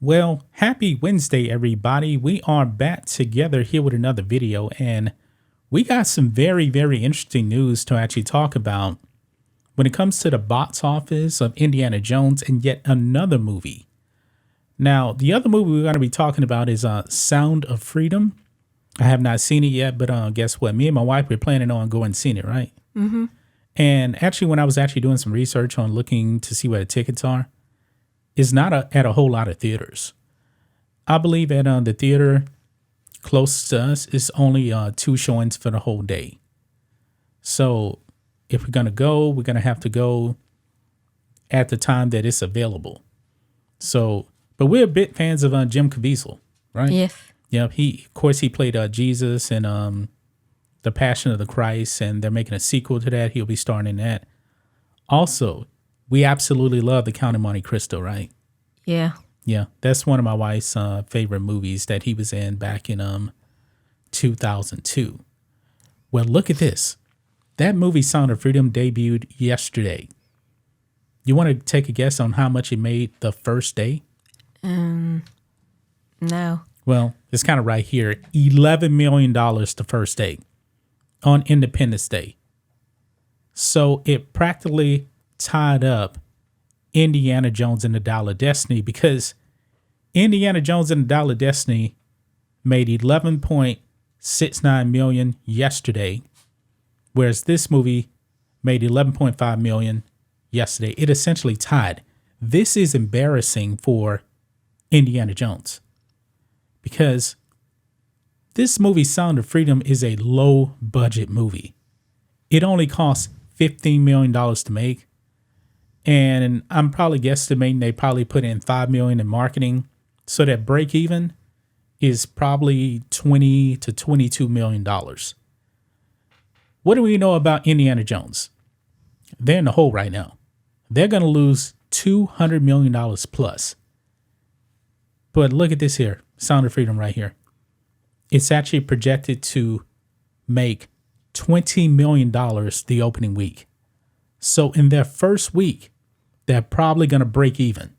Well, happy Wednesday, everybody. We are back together here with another video, and we got some very, very interesting news to actually talk about when it comes to the box office of Indiana Jones and yet another movie. Now, the other movie we're going to be talking about is Sound of Freedom. I have not seen it yet, but guess what? Me and my wife, we're planning on going and seeing it, right? Mm-hmm. And actually, when I was actually doing some research on looking to see where the tickets are, it's not at a whole lot of theaters. I believe at the theater close to us, it's only 2 showings for the whole day. So if we're going to go, we're going to have to go at the time that it's available. So, but we're big fans of Jim Caviezel, right? Yes. Yeah, he played Jesus in The Passion of the Christ, and they're making a sequel to that. He'll be starring in that. Also, we absolutely love The Count of Monte Cristo, right? Yeah. Yeah, that's one of my wife's favorite movies that he was in back in 2002. Well, look at this. That movie, Sound of Freedom, debuted yesterday. You want to take a guess on how much it made the first day? No. Well, it's kind of right here. $11 million the first day on Independence Day. So it practically tied up Indiana Jones and the Dial of Destiny, because Indiana Jones and the Dial of Destiny made 11.69 million yesterday, whereas this movie made 11.5 million yesterday. It essentially tied. This is embarrassing for Indiana Jones, because this movie, Sound of Freedom, is a low budget movie. It only cost $15 million to make. And I'm probably guesstimating they probably put in $5 million in marketing. So that break even is probably $20 to $22 million. What do we know about Indiana Jones? They're in the hole right now. They're going to lose $200 million plus. But look at this here, Sound of Freedom right here. It's actually projected to make $20 million the opening week. So in their first week, they're probably going to break even.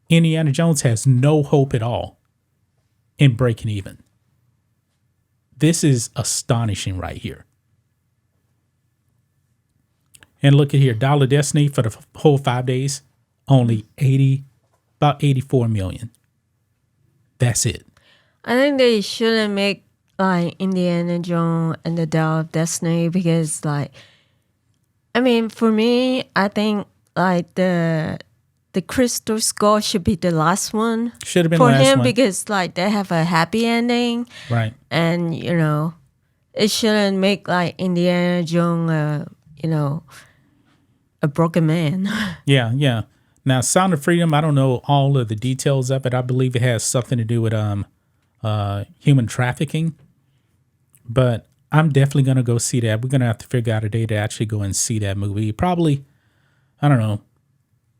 Indiana Jones has no hope at all in breaking even. This is astonishing right here. And look at here, Dial of Destiny for the whole 5 days, only about 84 million. That's it. I think they shouldn't make like Indiana Jones and the Dial of Destiny, because for me, I think like the Crystal Skull should be the last one. Should have been for the last him one. Because like they have a happy ending, Right. and it shouldn't make like Indiana Jones, a broken man. Yeah. Now, Sound of Freedom, I don't know all of the details of it. I believe it has something to do with human trafficking. But I'm definitely going to go see that. We're going to have to figure out a day to actually go and see that movie. Probably, I don't know,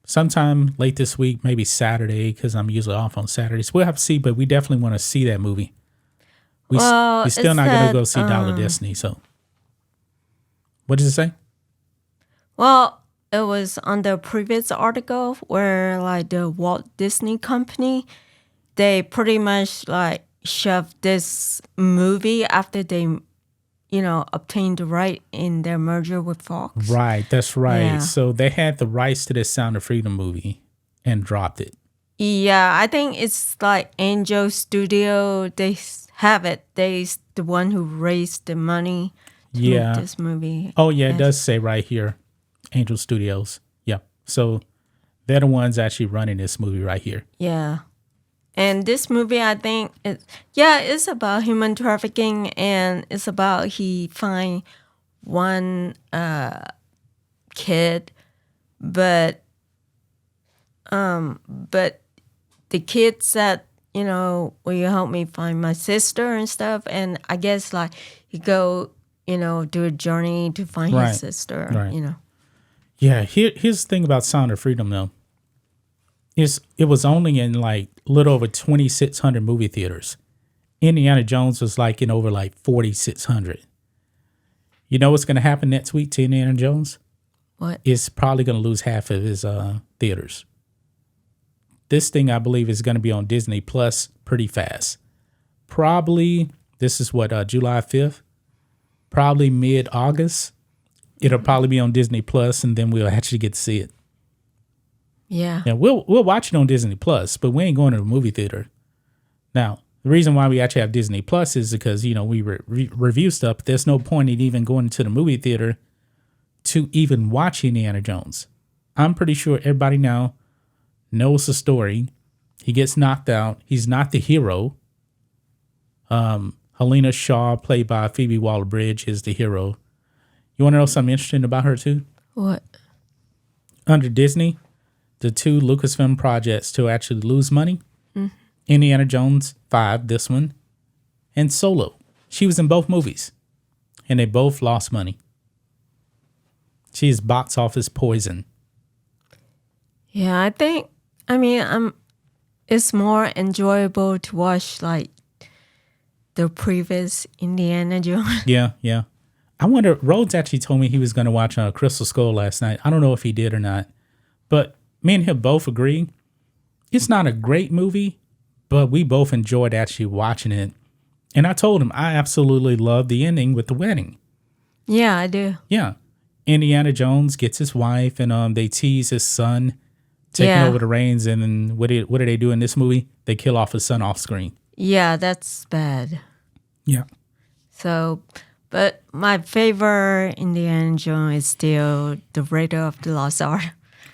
sometime late this week, maybe Saturday, because I'm usually off on Saturdays. We'll have to see, but we definitely want to see that movie. We're still not going to go see Dial of Destiny. So, what does it say? Well, it was on the previous article where like the Walt Disney Company, they pretty much like shoved this movie after they, obtained the right in their merger with Fox. Right, that's right. Yeah. So they had the rights to this Sound of Freedom movie and dropped it. Yeah, I think it's like Angel Studio. They have it. They's the one who raised the money to make this movie. Oh, yeah, it does say right here, Angel Studios. Yeah. So they're the ones actually running this movie right here. Yeah. And this movie, I think, it's about human trafficking, and it's about he find one kid, but the kid said, will you help me find my sister and stuff? And I guess like he go, do a journey to find his sister, Right. Yeah, here's the thing about Sound of Freedom, though. It was only in like a little over 2,600 movie theaters. Indiana Jones was like in over like 4,600. You know what's going to happen next week to Indiana Jones? What? It's probably going to lose half of his theaters. This thing, I believe, is going to be on Disney Plus pretty fast. Probably, this is what, July 5th? Probably mid-August. It'll probably be on Disney Plus, and then we'll actually get to see it. Yeah. Yeah, we'll watch it on Disney Plus, but we ain't going to the movie theater. Now, the reason why we actually have Disney Plus is because, we review stuff. But there's no point in even going to the movie theater to even watch Indiana Jones. I'm pretty sure everybody now knows the story. He gets knocked out. He's not the hero. Helena Shaw, played by Phoebe Waller-Bridge, is the hero. You want to know something interesting about her too? What? Under Disney, the 2 Lucasfilm projects to actually lose money, Indiana Jones 5, this one, and Solo. She was in both movies, and they both lost money. She is box office poison. Yeah, it's more enjoyable to watch like the previous Indiana Jones. Yeah. I wonder, Rhodes actually told me he was going to watch Crystal Skull last night. I don't know if he did or not, but me and him both agree. It's not a great movie, but we both enjoyed actually watching it. And I told him I absolutely love the ending with the wedding. Yeah, I do. Yeah. Indiana Jones gets his wife, and they tease his son taking over the reins. And then what do they do in this movie? They kill off his son off screen. Yeah, that's bad. Yeah. So, but my favorite Indiana Jones is still the Raider of the Lost Ark.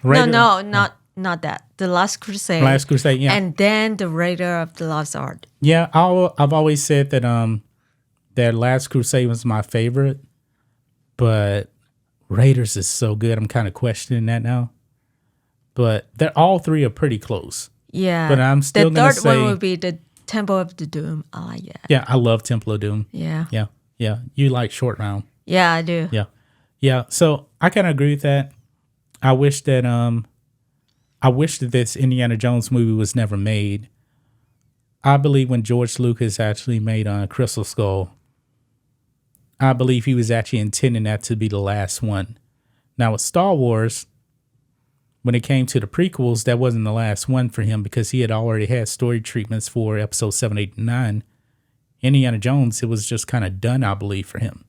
Not that. The Last Crusade. Last Crusade, yeah. And then the Raider of the Lost Ark. Yeah, I've always said that that Last Crusade was my favorite, but Raiders is so good. I'm kind of questioning that now. But all 3 are pretty close. Yeah. But I'm still going to say... The third one would be the Temple of the Doom. I like that. Yeah, I love Temple of Doom. Yeah. Yeah. You like Short Round. Yeah, I do. Yeah. So I kind of agree with that. I wish that this Indiana Jones movie was never made. I believe when George Lucas actually made Crystal Skull, I believe he was actually intending that to be the last one. Now with Star Wars, when it came to the prequels, that wasn't the last one for him because he had already had story treatments for episode 7, 8, and 9. Indiana Jones, it was just kind of done, I believe, for him.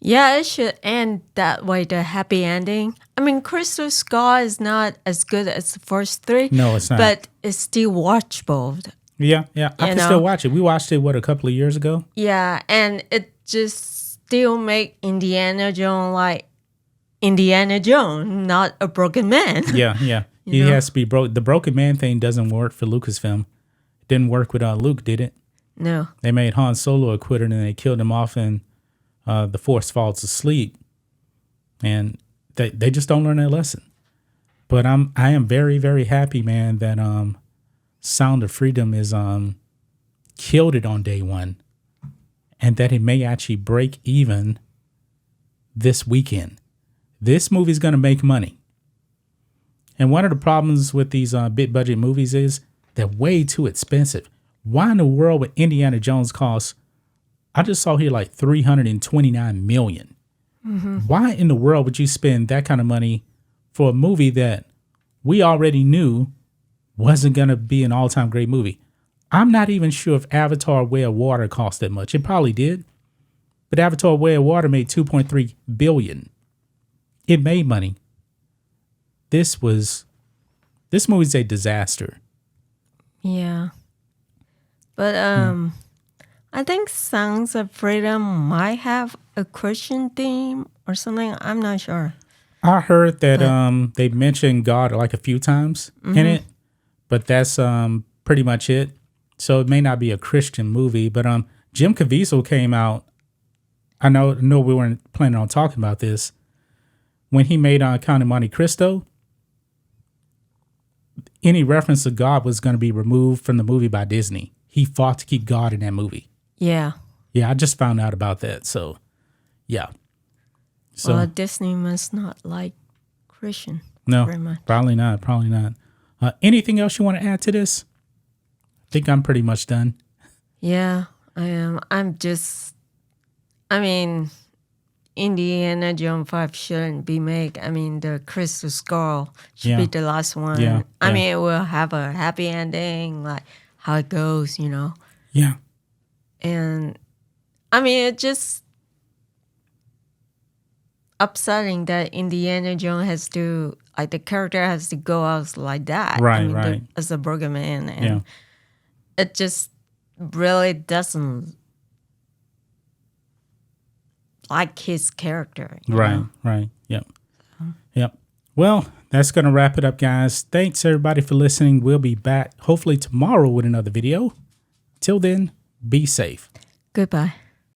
Yeah, it should end that way, the happy ending. I mean, Crystal Skull is not as good as the first 3. No, it's not. But it's still watchable. Yeah. I can still watch it. We watched it, a couple of years ago? Yeah, and it just still make Indiana Jones like Indiana Jones, not a broken man. Yeah. He has to be broke. The broken man thing doesn't work for Lucasfilm. It didn't work with Luke, did it? No. They made Han Solo a quitter and they killed him off and the Force falls asleep. And they just don't learn that lesson. But I am very, very happy, man, that Sound of Freedom is killed it on day 1. And that it may actually break even this weekend. This movie's going to make money. And one of the problems with these big budget movies is they're way too expensive. Why in the world would Indiana Jones cost, I just saw here like $329 million. Why in the world would you spend that kind of money for a movie that we already knew wasn't going to be an all-time great movie? I'm not even sure if Avatar Way of Water cost that much. It probably did. But Avatar Way of Water made $2.3 billion. It made money. This movie's a disaster. Yeah. But I think Sounds of Freedom might have a Christian theme or something. I'm not sure. I heard that they mentioned God like a few times in it, but that's pretty much it. So it may not be a Christian movie, but Jim Caviezel came out. I know we weren't planning on talking about this. When he made Count of Monte Cristo, any reference to God was going to be removed from the movie by Disney. He fought to keep God in that movie. Yeah. Yeah, I just found out about that. So, yeah. So Well, Disney must not like Christian no, very much. probably not. Anything else you want to add to this? I think I'm pretty much done. Yeah, I am. Indiana Jones 5 shouldn't be made. I mean, the Crystal Skull should Yeah. be the last one. Yeah, I yeah. mean, it will have a happy ending, like how it goes, you know. Yeah. And I mean, it just upsetting that Indiana Jones has to, like, the character has to go out like that. Right, I mean, right. as a burger man. And Yeah. it just really doesn't like his character. you Right, know? right. Yep. Yep. Well, that's going to wrap it up, guys. Thanks, everybody, for listening. We'll be back hopefully tomorrow with another video. Till then, be safe. Goodbye.